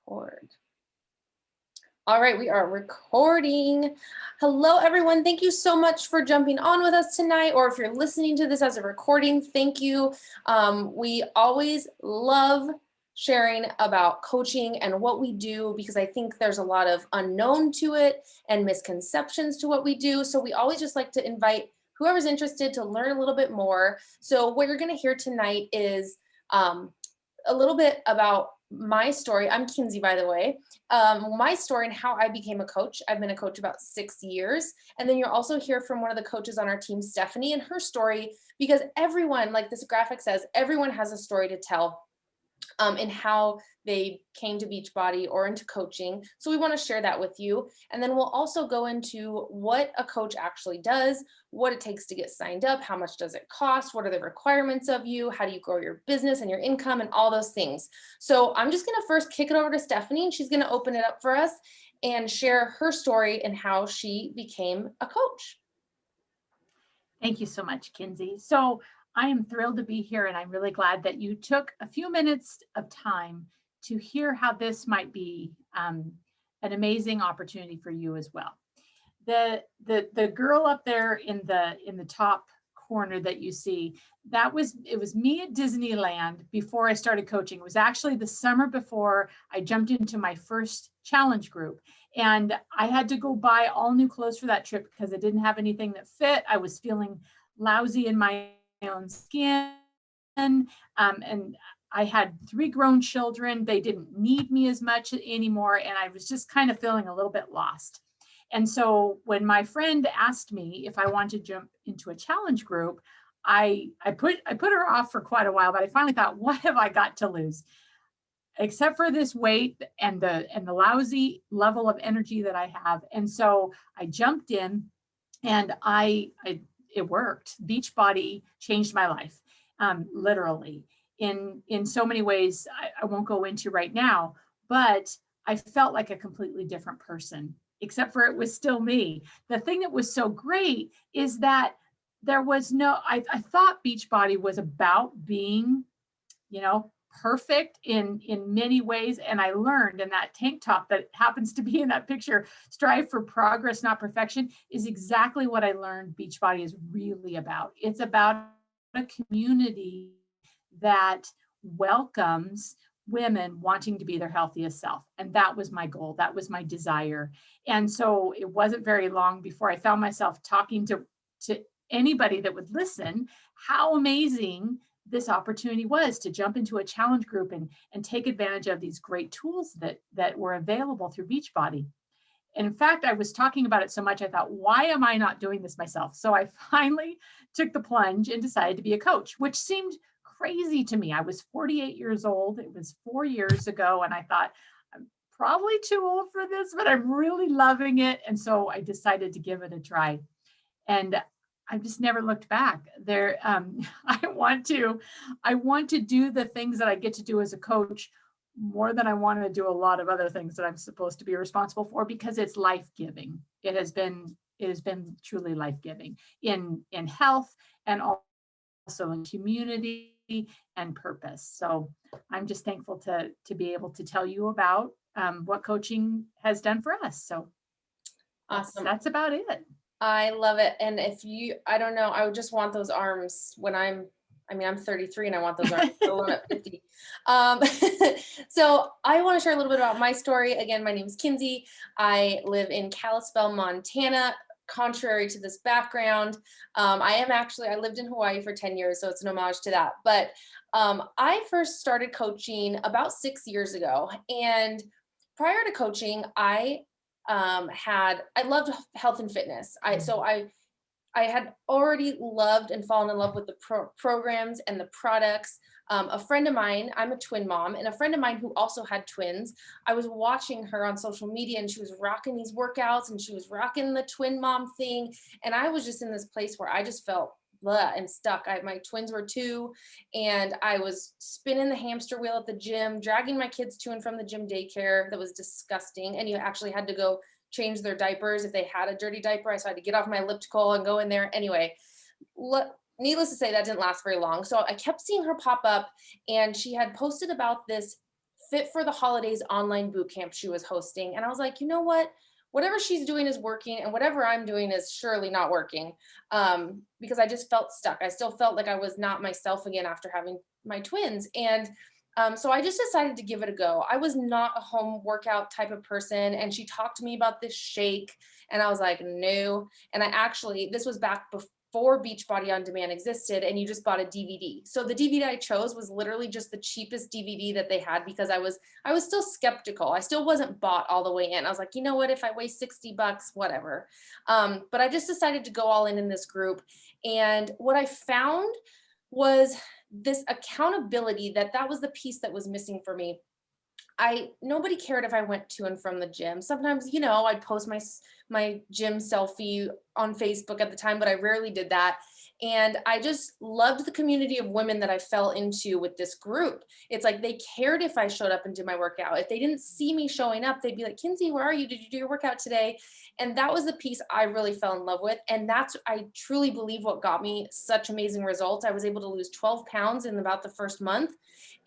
Record. All right, we are recording. Hello, everyone. Thank you so much for jumping on with us tonight, or if you're listening to this as a recording, thank you. We always love sharing about coaching and what we do because I think there's a lot of unknown to it and misconceptions to what we do. So we always just like to invite whoever's interested to learn a little bit more. So what you're going to hear tonight is a little bit about my story. I'm Kinsey, by the way. My story and how I became a coach. I've been a coach about 6 years. And then you'll also hear from one of the coaches on our team, Stephanie, and her story, because everyone, like this graphic says, everyone has a story to tell in how they came to Beachbody or into coaching. So we want to share that with you. And then we'll also go into what a coach actually does, what it takes to get signed up, how much does it cost, what are the requirements of you, how do you grow your business and your income and all those things. So I'm just going to first kick it over to Stephanie, and she's going to open it up for us and share her story and how she became a coach. Thank you so much, Kinsey. So I am thrilled to be here, and I'm really glad that you took a few minutes of time to hear how this might be an amazing opportunity for you as well. The girl up there in the top corner that you see, it was me at Disneyland before I started coaching. It was actually the summer before I jumped into my first challenge group. And I had to go buy all new clothes for that trip because I didn't have anything that fit. I was feeling lousy in my own skin. And I had 3 grown children. They didn't need me as much anymore. And I was just kind of feeling a little bit lost. And so when my friend asked me if I wanted to jump into a challenge group, I put her off for quite a while, but I finally thought, what have I got to lose? Except for this weight and the lousy level of energy that I have. And so I jumped in, and it worked. Beachbody changed my life, literally in so many ways I won't go into right now, but I felt like a completely different person, except for it was still me. The thing that was so great is that there was I thought Beachbody was about being, perfect in many ways. And I learned in that tank top that happens to be in that picture, strive for progress, not perfection, is exactly what I learned Beachbody is really about. It's about a community that welcomes women wanting to be their healthiest self. And that was my goal. That was my desire. And so it wasn't very long before I found myself talking to anybody that would listen, how amazing this opportunity was to jump into a challenge group and take advantage of these great tools that were available through Beachbody. And in fact, I was talking about it so much, I thought, why am I not doing this myself? So I finally took the plunge and decided to be a coach, which seemed crazy to me. I was 48 years old. It was 4 years ago. And I thought, I'm probably too old for this, but I'm really loving it. And so I decided to give it a try. And I've just never looked back there. I want to do the things that I get to do as a coach more than I want to do a lot of other things that I'm supposed to be responsible for, because it's life-giving. It has been truly life-giving in health and also in community and purpose. So I'm just thankful to be able to tell you about what coaching has done for us. So Awesome. That's about it. I love it. And I don't know, I would just want those arms when I'm 33 and I want those arms alone at 50. So I want to share a little bit about my story. Again, my name is Kinsey. I live in Kalispell, Montana. Contrary to this background, I lived in Hawaii for 10 years, so it's an homage to that. But I first started coaching about 6 years ago. And prior to coaching, I loved health and fitness. I had already loved and fallen in love with the programs and the products. A friend of mine, I'm a twin mom, and a friend of mine who also had twins, I was watching her on social media, and she was rocking these workouts, and she was rocking the twin mom thing. And I was just in this place where I just felt blah and stuck. My twins were 2, and I was spinning the hamster wheel at the gym, dragging my kids to and from the gym daycare. That was disgusting. And you actually had to go change their diapers if they had a dirty diaper. So I had to get off my elliptical and go in there. Anyway, needless to say, that didn't last very long. So I kept seeing her pop up, and she had posted about this Fit for the Holidays online boot camp she was hosting. And I was like, you know what? Whatever she's doing is working, and whatever I'm doing is surely not working, because I just felt stuck. I still felt like I was not myself again after having my twins. And so I just decided to give it a go. I was not a home workout type of person. And she talked to me about this shake, and I was like, no. And I actually, this was back before Beachbody On Demand existed, and you just bought a DVD. So the DVD I chose was literally just the cheapest DVD that they had, because I was still skeptical. I still wasn't bought all the way in. I was like, you know what, if I weigh 60 bucks, whatever. But I just decided to go all in this group. And what I found was this accountability, that was the piece that was missing for me. Nobody cared if I went to and from the gym. Sometimes, I'd post my gym selfie on Facebook at the time, but I rarely did that. And I just loved the community of women that I fell into with this group. It's like they cared if I showed up and did my workout. If they didn't see me showing up, they'd be like, Kinsey, where are you? Did you do your workout today? And that was the piece I really fell in love with. And I truly believe, what got me such amazing results. I was able to lose 12 pounds in about the first month,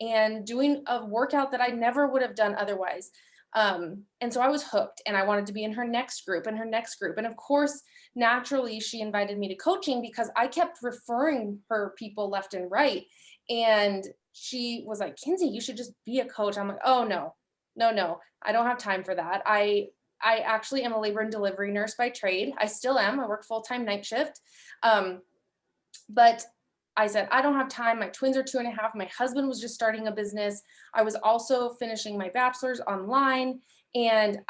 and doing a workout that I never would have done otherwise. And so I was hooked, and I wanted to be in her next group and her next group. And of course, naturally, she invited me to coaching because I kept referring her people left and right. And she was like, Kinsey, you should just be a coach. I'm like, oh, no, no, no, I don't have time for that. I actually am a labor and delivery nurse by trade. I still am. I work full-time night shift. But I said, I don't have time. My twins are 2.5. My husband was just starting a business. I was also finishing my bachelor's online. And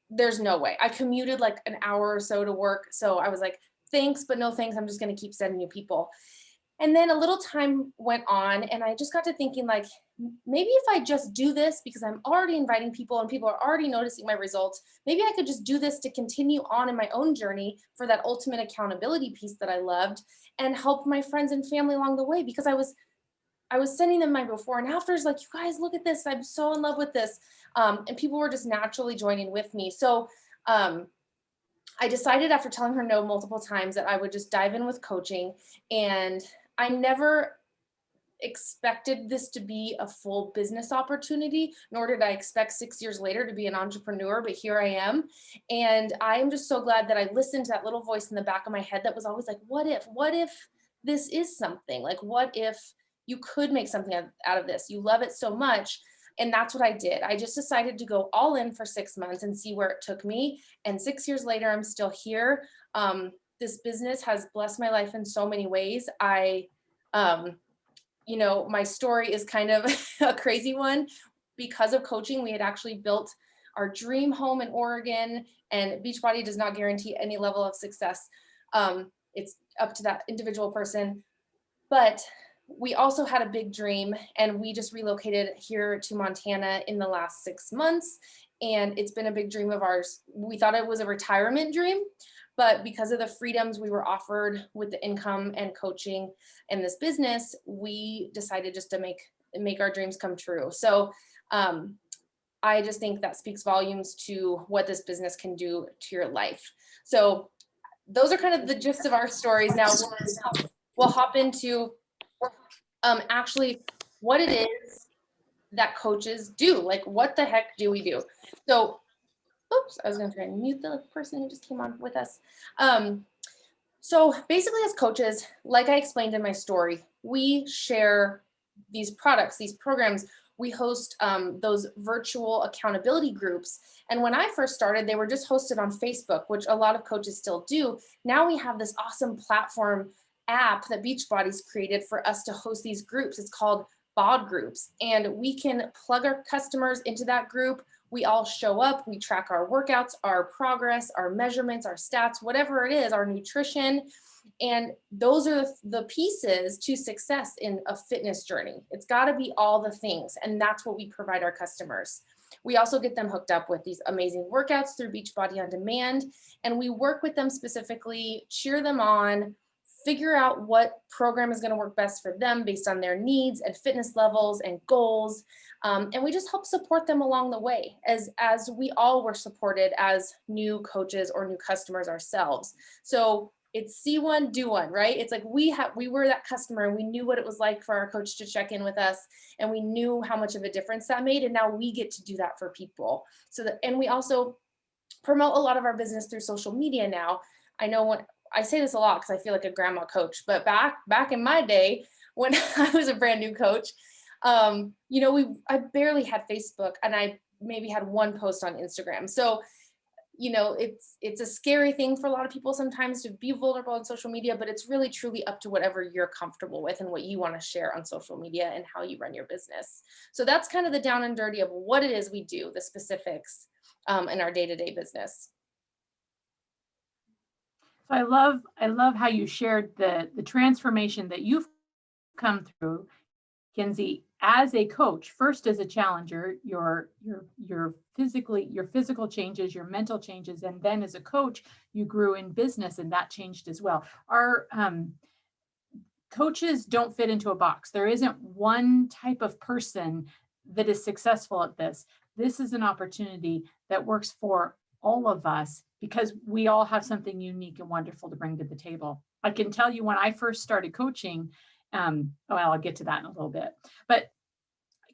there's no way. I commuted like an hour or so to work. So I was like, thanks, but no thanks. I'm just going to keep sending you people. And then a little time went on, and I just got to thinking, like, maybe if I just do this, because I'm already inviting people and people are already noticing my results, maybe I could just do this to continue on in my own journey for that ultimate accountability piece that I loved, and help my friends and family along the way, because I was sending them my before and afters, like, you guys, look at this. I'm so in love with this. And people were just naturally joining with me. So I decided, after telling her no multiple times, that I would just dive in with coaching. And I never expected this to be a full business opportunity, nor did I expect 6 years later to be an entrepreneur, but here I am. And I am just so glad that I listened to that little voice in the back of my head that was always like, what if this is something? Like, what if you could make something out of this? You love it so much. And that's what I did. I just decided to go all in for 6 months and see where it took me. And 6 years later, I'm still here. This business has blessed my life in so many ways. My story is kind of a crazy one. Because of coaching, we had actually built our dream home in Oregon, and Beachbody does not guarantee any level of success. It's up to that individual person. But we also had a big dream, and we just relocated here to Montana in the last 6 months. And it's been a big dream of ours. We thought it was a retirement dream, but because of the freedoms we were offered with the income and coaching and this business, we decided just to make our dreams come true. So I just think that speaks volumes to what this business can do to your life. So those are kind of the gist of our stories. Now we'll hop into actually what it is that coaches do. Like, what the heck do we do? So, oops, I was going to try and mute the person who just came on with us. So basically, as coaches, like I explained in my story, we share these products, these programs. We host those virtual accountability groups. And when I first started, they were just hosted on Facebook, which a lot of coaches still do. Now we have this awesome platform app that Beachbody's created for us to host these groups. It's called BOD groups. And we can plug our customers into that group. We all show up, we track our workouts, our progress, our measurements, our stats, whatever it is, our nutrition. And those are the pieces to success in a fitness journey. It's got to be all the things. And that's what we provide our customers. We also get them hooked up with these amazing workouts through Beachbody On Demand. And we work with them specifically, cheer them on, figure out what program is going to work best for them based on their needs and fitness levels and goals. And we just help support them along the way, as we all were supported as new coaches or new customers ourselves. So it's see one, do one, right? It's like we were that customer and we knew what it was like for our coach to check in with us, and we knew how much of a difference that made. And now we get to do that for people. So that, and we also promote a lot of our business through social media now. I know when I say this a lot because I feel like a grandma coach, but back in my day when I was a brand new coach, I barely had Facebook, and I maybe had one post on Instagram. So it's a scary thing for a lot of people sometimes to be vulnerable on social media, but it's really truly up to whatever you're comfortable with and what you want to share on social media and how you run your business. So that's kind of the down and dirty of what it is we do, the specifics in our day-to-day business. So I love how you shared the transformation that you've come through, Kinsey, as a coach. First as a challenger, your physical changes, your mental changes, and then as a coach, you grew in business, and that changed as well. Our coaches don't fit into a box. There isn't one type of person that is successful at this. This is an opportunity that works for all of us because we all have something unique and wonderful to bring to the table. I can tell you when I first started coaching, I'll get to that in a little bit, but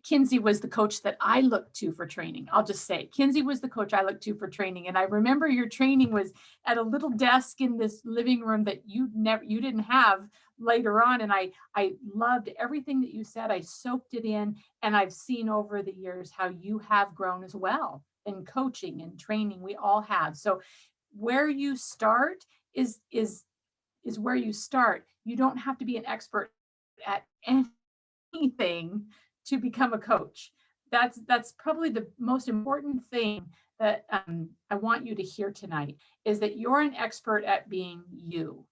Kinsey was the coach that I looked to for training. I'll just say Kinsey was the coach I looked to for training. And I remember your training was at a little desk in this living room that you didn't have later on. And I loved everything that you said. I soaked it in, and I've seen over the years how you have grown as well in coaching and training. We all have. So where you start is where you start. You don't have to be an expert at anything to become a coach. That's probably the most important thing that I want you to hear tonight, is that you're an expert at being you.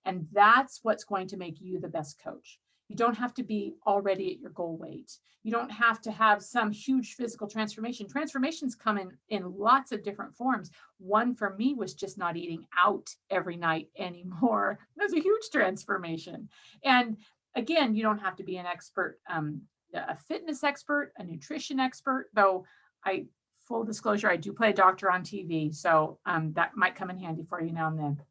And that's what's going to make you the best coach. You don't have to be already at your goal weight. You don't have to have some huge physical transformation. Transformations come in lots of different forms. One for me was just not eating out every night anymore. That's a huge transformation. And again, you don't have to be an expert, a fitness expert, a nutrition expert, though full disclosure, I do play a doctor on TV. So that might come in handy for you now and then.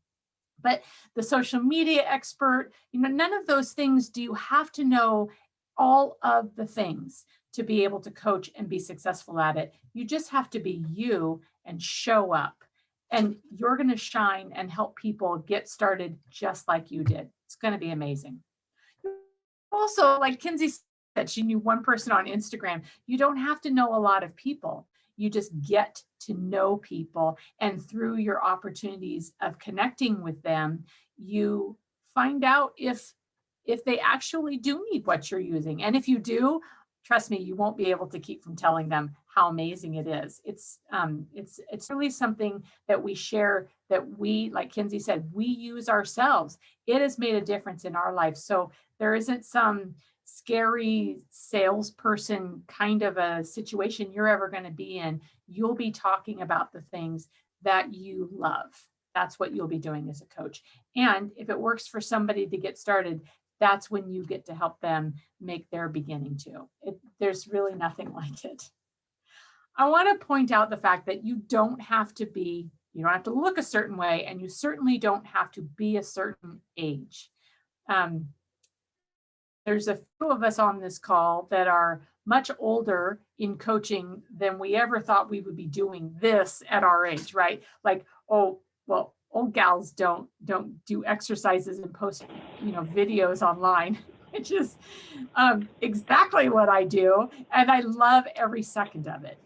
But the social media expert, none of those things do you have to know all of the things to be able to coach and be successful at it. You just have to be you and show up, and you're going to shine and help people get started just like you did. It's going to be amazing. Also, like Kinsey said, she knew one person on Instagram. You don't have to know a lot of people. You just get to know people. And through your opportunities of connecting with them, you find out if they actually do need what you're using. And if you do, trust me, you won't be able to keep from telling them how amazing it is. It's really something that we share, that we, like Kinsey said, we use ourselves. It has made a difference in our life. So there isn't some scary salesperson kind of a situation you're ever going to be in. You'll be talking about the things that you love. That's what you'll be doing as a coach. And if it works for somebody to get started, that's when you get to help them make their beginning too. There's really nothing like it. I want to point out the fact that you don't have to look a certain way, and you certainly don't have to be a certain age. There's a few of us on this call that are much older in coaching than we ever thought we would be doing this at our age, right? Like, oh, well, old gals don't do exercises and post, videos online, which is exactly what I do. And I love every second of it.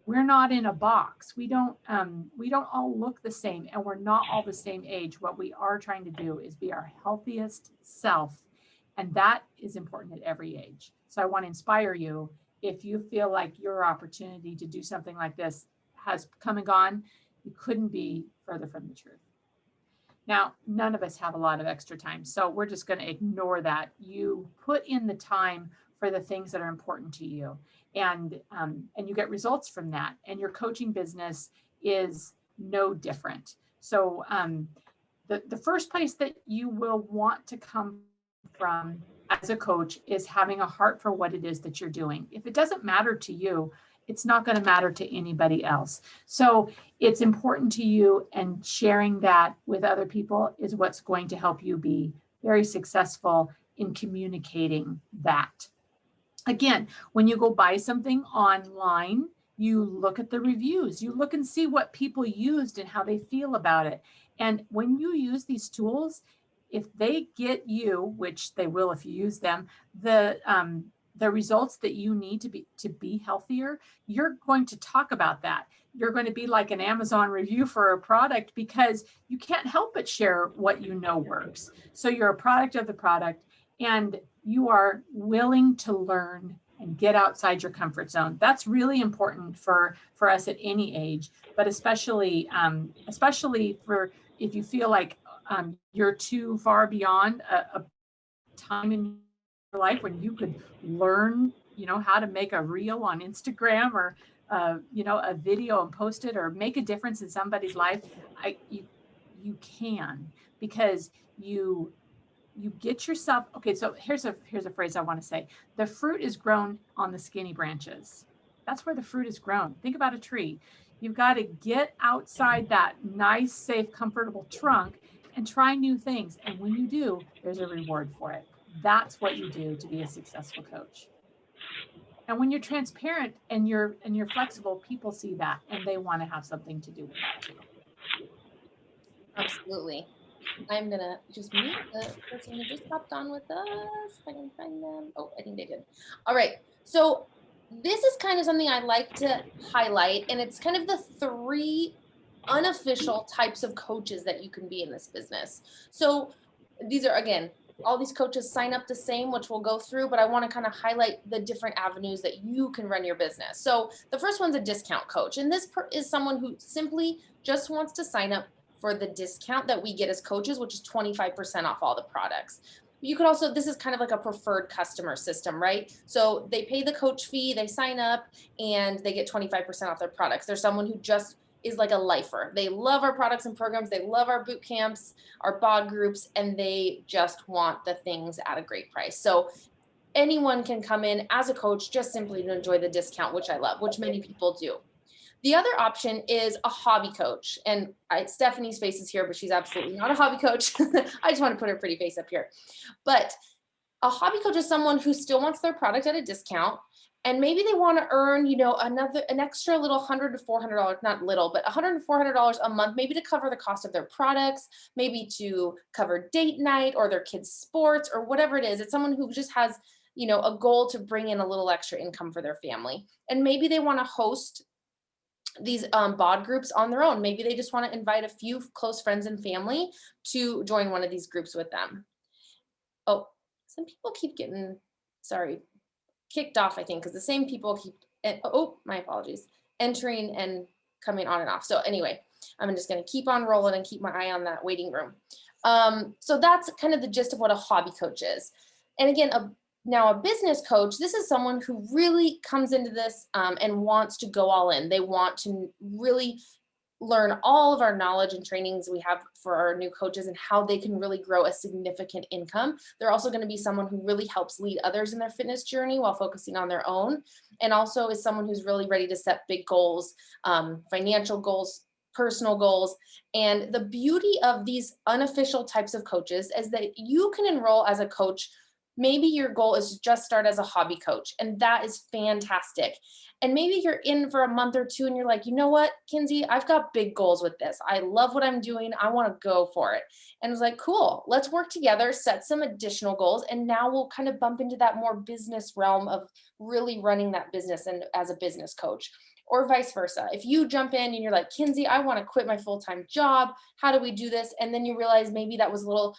We're not in a box. We don't all look the same, and we're not all the same age. What we are trying to do is be our healthiest self. And that is important at every age. So I want to inspire you. If you feel like your opportunity to do something like this has come and gone, you couldn't be further from the truth. Now, none of us have a lot of extra time, so we're just going to ignore that. You put in the time for the things that are important to you, and you get results from that. And your coaching business is no different. So the first place that you will want to come from as a coach is having a heart for what it is that you're doing. If it doesn't matter to you, it's not going to matter to anybody else. So it's important to you, and sharing that with other people is what's going to help you be very successful in communicating that. Again, when you go buy something online, you look at the reviews, you look and see what people used and how they feel about it. And when you use these tools, if they get you, which they will if you use them, the results that you need to be healthier, you're going to talk about that. You're going to be like an Amazon review for a product, because you can't help but share what you know works. So you're a product of the product, and you are willing to learn and get outside your comfort zone. That's really important for us at any age, but especially for if you feel like you're too far beyond a time in your life when you could learn, how to make a reel on Instagram, or a video and post it, or make a difference in somebody's life. You can, because you get yourself, okay, so here's a phrase I want to say. The fruit is grown on the skinny branches. That's where the fruit is grown. Think about a tree. You've got to get outside that nice, safe, comfortable trunk and try new things. And when you do, there's a reward for it. That's what you do to be a successful coach. And when you're transparent and you're flexible, people see that and they want to have something to do with that too. Absolutely. I'm gonna just mute the person who just hopped on with us. If I can find them. Oh, I think they did. All right. So this is kind of something I like to highlight, and it's kind of the 3 unofficial types of coaches that you can be in this business. So these are, again, all these coaches sign up the same, which we'll go through, but I want to kind of highlight the different avenues that you can run your business. So the first one's a discount coach, and this is someone who simply just wants to sign up for the discount that we get as coaches, which is 25% off all the products. You could also, this is kind of like a preferred customer system, right? So they pay the coach fee, they sign up, and they get 25% off their products. There's someone who just is like a lifer. They love our products and programs. They love our boot camps, our bod groups, and they just want the things at a great price. So anyone can come in as a coach just simply to enjoy the discount, which I love, which many people do. The other option is a hobby coach. And Stephanie's face is here, but she's absolutely not a hobby coach. I just want to put her pretty face up here. But a hobby coach is someone who still wants their product at a discount. And maybe they want to earn, an extra little $100 to $400, not little, but $100 to $400 a month, maybe to cover the cost of their products, maybe to cover date night or their kids' sports or whatever it is. It's someone who just has, a goal to bring in a little extra income for their family. And maybe they want to host these bod groups on their own. Maybe they just want to invite a few close friends and family to join one of these groups with them. Oh, some people keep getting, kicked off, I think, because the same people keep, my apologies, entering and coming on and off. So anyway, I'm just going to keep on rolling and keep my eye on that waiting room. So that's kind of the gist of what a hobby coach is. And again, now a business coach, this is someone who really comes into this and wants to go all in. They want to really learn all of our knowledge and trainings we have for our new coaches and how they can really grow a significant income. They're also going to be someone who really helps lead others in their fitness journey while focusing on their own. And also is someone who's really ready to set big goals, financial goals, personal goals. And the beauty of these unofficial types of coaches is that you can enroll as a coach. Maybe your goal is to just start as a hobby coach, and that is fantastic. And maybe you're in for a month or 2 and you're like, you know what, Kinsey, I've got big goals with this. I love what I'm doing. I want to go for it. And it's like, cool, let's work together, set some additional goals. And now we'll kind of bump into that more business realm of really running that business and as a business coach. Or vice versa. If you jump in and you're like, Kinsey, I want to quit my full-time job. How do we do this? And then you realize maybe that was a little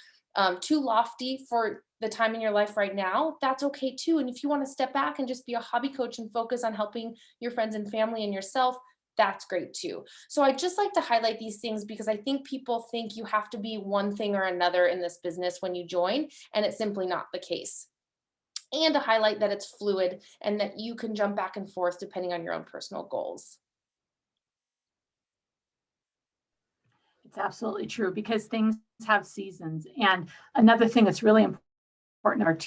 too lofty for the time in your life right now, that's okay too. And if you want to step back and just be a hobby coach and focus on helping your friends and family and yourself, that's great too. So I just like to highlight these things because I think people think you have to be one thing or another in this business when you join, and it's simply not the case. And to highlight that it's fluid and that you can jump back and forth depending on your own personal goals. It's absolutely true, because things have seasons. And another thing that's really important to our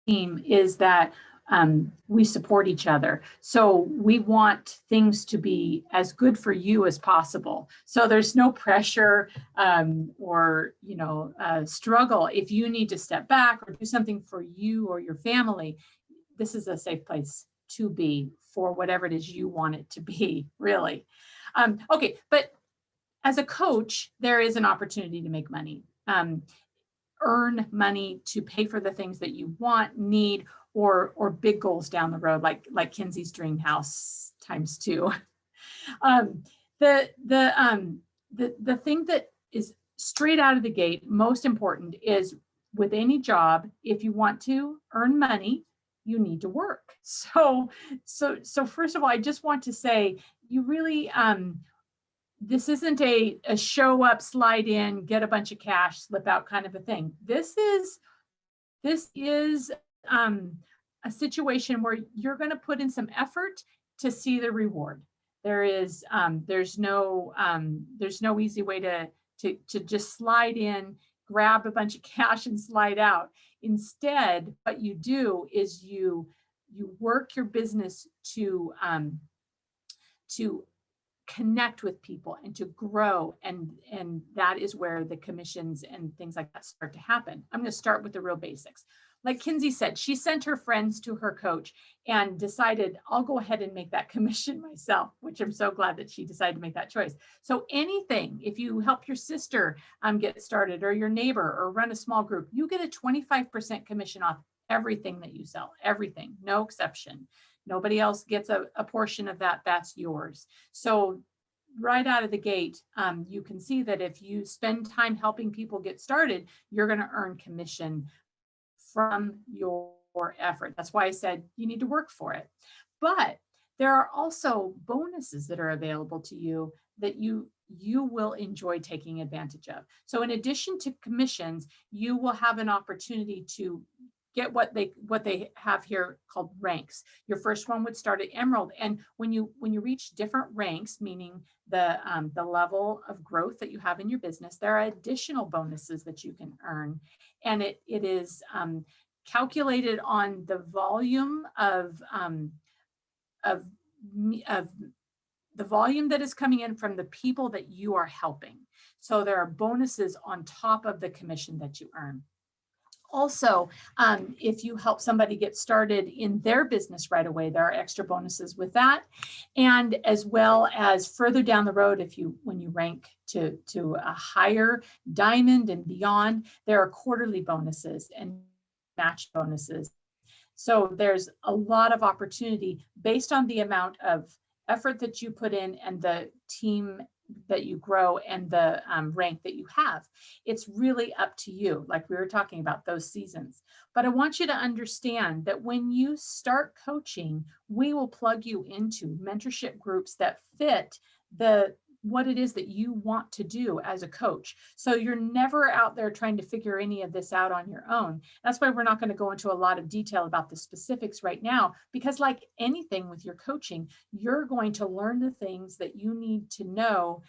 team is that we support each other. So we want things to be as good for you as possible. So there's no pressure or struggle. If you need to step back or do something for you or your family, this is a safe place to be for whatever it is you want it to be, really. Okay, but as a coach, there is an opportunity to make money. Earn money to pay for the things that you want, need, or big goals down the road, like Kinsey's dream house times two. The thing that is straight out of the gate most important is, with any job, if you want to earn money, you need to work. So first of all, I just want to say, you really this isn't a show up, slide in, get a bunch of cash, slip out kind of a thing. This is a situation where you're going to put in some effort to see the reward. There's no easy way to just slide in, grab a bunch of cash and slide out. Instead, what you do is you work your business to connect with people and to grow, and that is where the commissions and things like that start to happen. I'm going to start with the real basics. Like Kinsey said, she sent her friends to her coach and decided, I'll go ahead and make that commission myself, which I'm so glad that she decided to make that choice. So anything, if you help your sister get started, or your neighbor, or run a small group, you get a 25% commission off everything that you sell, everything, no exception. Nobody else gets a portion of that. That's yours. So right out of the gate, you can see that if you spend time helping people get started, you're going to earn commission from your effort. That's why I said you need to work for it. But there are also bonuses that are available to you that you will enjoy taking advantage of. So in addition to commissions, you will have an opportunity to get what they have here called ranks. Your first one would start at Emerald, and when you reach different ranks, meaning the level of growth that you have in your business, there are additional bonuses that you can earn, and it is calculated on the volume of the volume that is coming in from the people that you are helping. So there are bonuses on top of the commission that you earn. Also, if you help somebody get started in their business right away, there are extra bonuses with that. And as well as further down the road, when you rank to a higher diamond and beyond, there are quarterly bonuses and match bonuses. So there's a lot of opportunity based on the amount of effort that you put in and the team that you grow and the rank that you have. It's really up to you, like we were talking about those seasons. But I want you to understand that when you start coaching, we will plug you into mentorship groups that fit what it is that you want to do as a coach. So you're never out there trying to figure any of this out on your own. That's why we're not going to go into a lot of detail about the specifics right now, because like anything with your coaching, you're going to learn the things that you need to know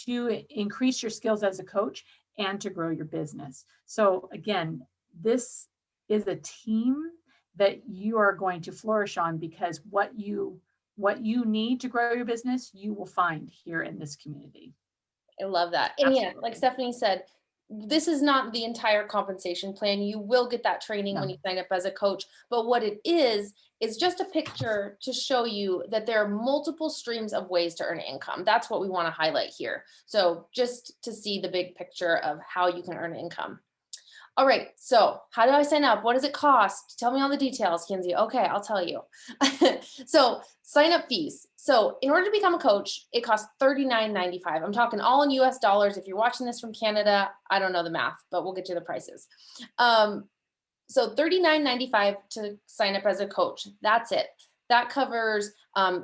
to increase your skills as a coach and to grow your business. So again, this is a team that you are going to flourish on, because what you need to grow your business, you will find here in this community. I love that. And yeah, like Stephanie said, this is not the entire compensation plan. You will get that training when you sign up as a coach. But what it is just a picture to show you that there are multiple streams of ways to earn income. That's what we want to highlight here. So just to see the big picture of how you can earn income. All right, so how do I sign up? What does it cost? Tell me all the details, Kinsey. Okay, I'll tell you. So sign up fees. So in order to become a coach, it costs $39.95. I'm talking all in US dollars. If you're watching this from Canada, I don't know the math, but we'll get you the prices. So $39.95 to sign up as a coach. That's it. That covers a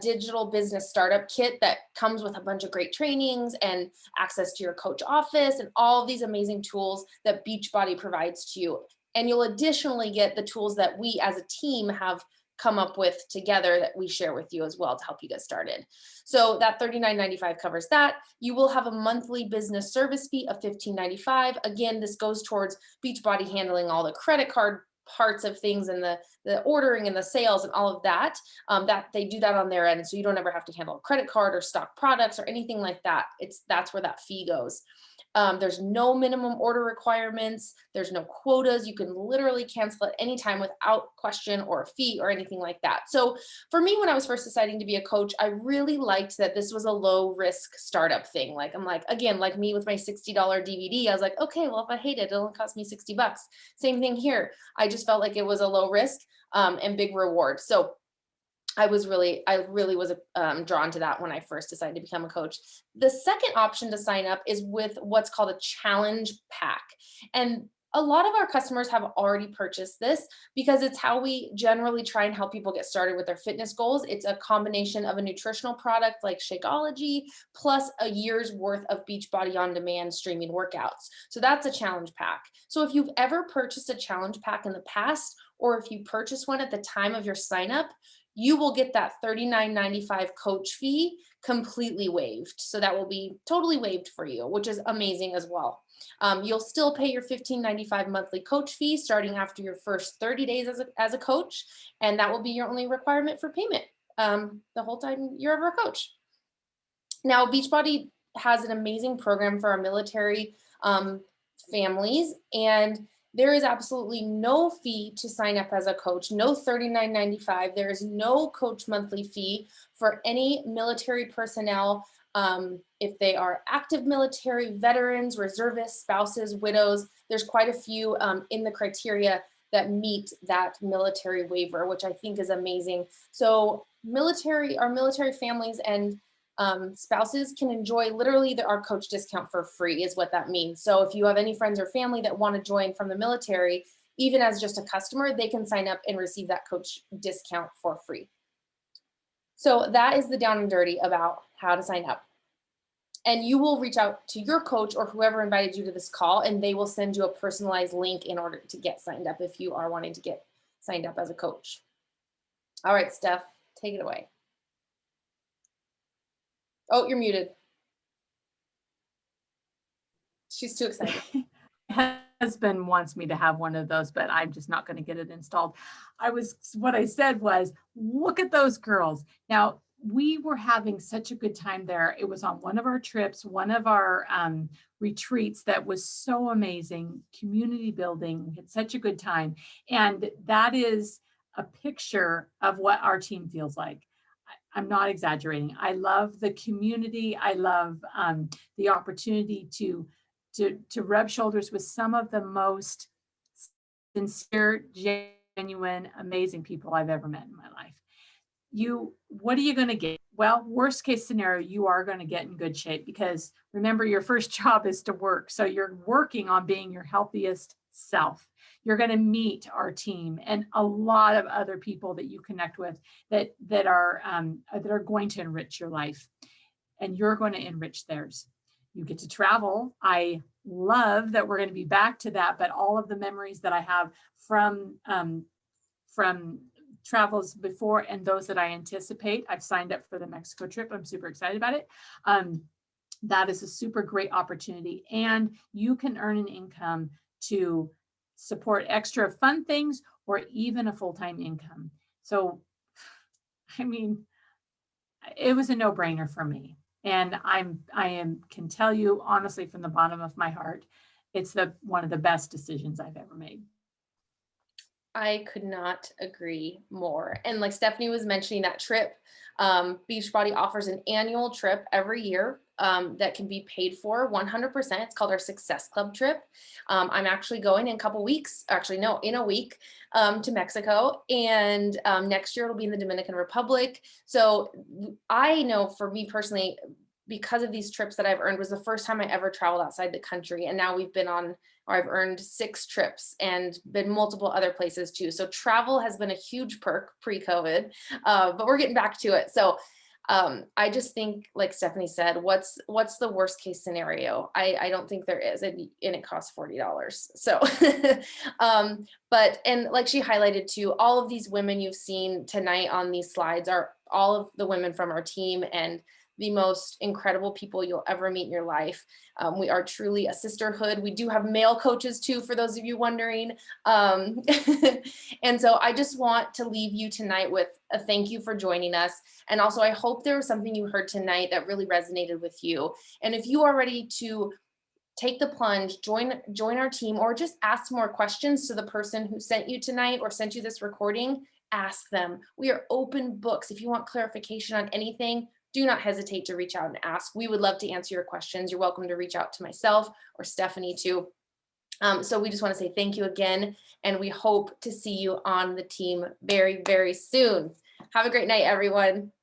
digital business startup kit that comes with a bunch of great trainings and access to your coach office and all of these amazing tools that Beachbody provides to you. And you'll additionally get the tools that we as a team have come up with together that we share with you as well to help you get started. So that $39.95 covers that. You will have a monthly business service fee of $15.95. Again, this goes towards Beachbody handling all the credit card parts of things and the ordering and the sales and all of that, that they do that on their end. So you don't ever have to handle a credit card or stock products or anything like that. That's where that fee goes. There's no minimum order requirements. There's no quotas. You can literally cancel at any time without question or a fee or anything like that. So for me, when I was first deciding to be a coach, I really liked that this was a low risk startup thing. Like I'm like, again, like me with my $60 DVD, I was like, okay, well, if I hate it, it'll cost me $60. Same thing here. I just felt like it was a low risk and big reward. So I really was drawn to that when I first decided to become a coach. The second option to sign up is with what's called a challenge pack. And a lot of our customers have already purchased this because it's how we generally try and help people get started with their fitness goals. It's a combination of a nutritional product like Shakeology plus a year's worth of Beachbody on demand streaming workouts. So that's a challenge pack. So if you've ever purchased a challenge pack in the past, or if you purchase one at the time of your sign up, you will get that $39.95 coach fee completely waived. So that will be totally waived for you, which is amazing as well. You'll still pay your $15.95 monthly coach fee starting after your first 30 days as a coach. And that will be your only requirement for payment the whole time you're ever a coach. Now, Beachbody has an amazing program for our military families, and there is absolutely no fee to sign up as a coach, no $39.95. There is no coach monthly fee for any military personnel. If they are active military, veterans, reservists, spouses, widows, there's quite a few in the criteria that meet that military waiver, which I think is amazing. So our military families and spouses can enjoy literally our coach discount for free is what that means. So if you have any friends or family that want to join from the military, even as just a customer, they can sign up and receive that coach discount for free. So that is the down and dirty about how to sign up. And you will reach out to your coach or whoever invited you to this call, and they will send you a personalized link in order to get signed up if you are wanting to get signed up as a coach. All right, Steph, take it away. Oh, you're muted. She's too excited. Husband wants me to have one of those, but I'm just not going to get it installed. What I said was, look at those girls. Now, we were having such a good time there. It was on one of our trips, one of our retreats that was so amazing, community building. We had such a good time. And that is a picture of what our team feels like. I'm not exaggerating. I love the community. I love the opportunity to rub shoulders with some of the most sincere, genuine, amazing people I've ever met in my life. What are you going to get? Well, worst case scenario, you are going to get in good shape because remember, your first job is to work. So you're working on being your healthiest self. You're going to meet our team and a lot of other people that you connect with that are going to enrich your life, and you're going to enrich theirs. You get to travel. I love that we're going to be back to that, but all of the memories that I have from travels before and those that I anticipate, I've signed up for the Mexico trip. I'm super excited about it. That is a super great opportunity, and you can earn an income to support extra fun things or even a full-time income. So, I mean, it was a no-brainer for me. And can tell you honestly from the bottom of my heart, it's one of the best decisions I've ever made. I could not agree more. And like Stephanie was mentioning, that trip, Beachbody offers an annual trip every year that can be paid for 100%. It's called our Success Club trip. I'm actually going in a couple weeks, actually, no, in a week to Mexico. And next year it'll be in the Dominican Republic. So I know for me personally, because of these trips that I've earned, was the first time I ever traveled outside the country. And now I've earned 6 trips and been multiple other places too. So travel has been a huge perk pre-COVID, but we're getting back to it. So I just think, like Stephanie said, what's the worst case scenario? I don't think there is, and it costs $40. So, and like she highlighted too, all of these women you've seen tonight on these slides are all of the women from our team, and the most incredible people you'll ever meet in your life. We are truly a sisterhood. We do have male coaches too, for those of you wondering. And so I just want to leave you tonight with a thank you for joining us. And also, I hope there was something you heard tonight that really resonated with you. And if you are ready to take the plunge, join our team, or just ask more questions to the person who sent you tonight or sent you this recording, ask them. We are open books. If you want clarification on anything, do not hesitate to reach out and ask. We would love to answer your questions. You're welcome to reach out to myself or Stephanie too. So we just want to say thank you again, and we hope to see you on the team very, very soon. Have a great night, everyone.